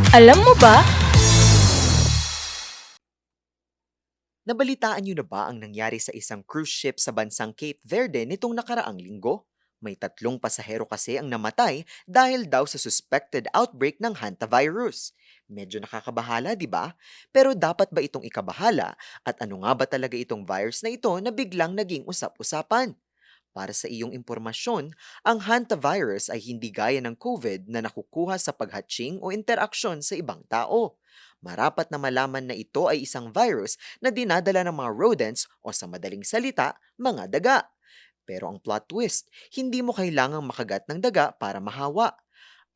Alam mo ba? Nabalitaan niyo na ba ang nangyari sa isang cruise ship sa bansang Cape Verde nitong nakaraang linggo? May 3 pasahero kasi ang namatay dahil daw sa suspected outbreak ng hantavirus. Medyo nakakabahala, di ba? Pero dapat ba itong ikabahala? At ano nga ba talaga itong virus na ito na biglang naging usap-usapan? Para sa iyong impormasyon, ang hantavirus ay hindi gaya ng COVID na nakukuha sa paghatching o interaksyon sa ibang tao. Marapat na malaman na ito ay isang virus na dinadala ng mga rodents o sa madaling salita, mga daga. Pero ang plot twist, hindi mo kailangang makagat ng daga para mahawa.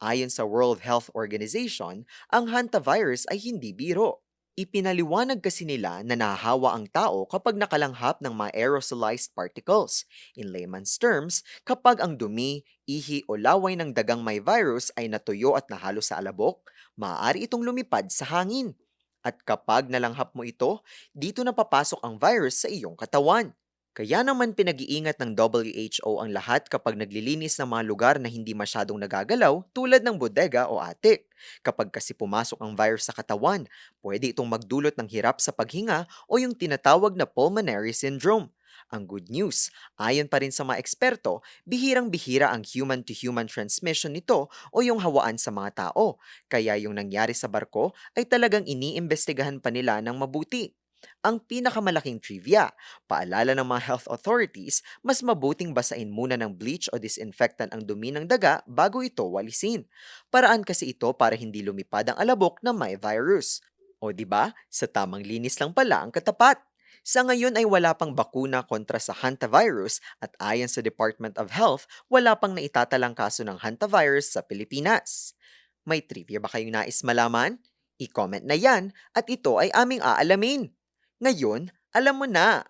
Ayon sa World Health Organization, ang hantavirus ay hindi biro. Ipinaliwanag kasi nila na nahahawa ang tao kapag nakalanghap ng mga aerosolized particles. In layman's terms, kapag ang dumi, ihi o laway ng dagang may virus ay natuyo at nahalo sa alabok, maaari itong lumipad sa hangin. At kapag nalanghap mo ito, dito na papasok ang virus sa iyong katawan. Kaya naman pinag-iingat ng WHO ang lahat kapag naglilinis ng mga lugar na hindi masyadong nagagalaw tulad ng bodega o atik. Kapag kasi pumasok ang virus sa katawan, pwede itong magdulot ng hirap sa paghinga o yung tinatawag na pulmonary syndrome. Ang good news, ayon pa rin sa mga eksperto, bihirang-bihira ang human-to-human transmission nito o yung hawaan sa mga tao. Kaya yung nangyari sa barko ay talagang iniimbestigahan pa nila ng mabuti. Ang pinakamalaking trivia, paalala ng mga health authorities, mas mabuting basain muna ng bleach o disinfectant ang dumi ng daga bago ito walisin. Paraan kasi ito para hindi lumipad ang alabok na may virus. O di ba? Sa tamang linis lang pala ang katapat. Sa ngayon ay wala pang bakuna kontra sa hantavirus at ayon sa Department of Health, wala pang naitatalang kaso ng hantavirus sa Pilipinas. May trivia ba kayong nais malaman? I-comment na yan at ito ay aming aalamin. Ngayon, alam mo na.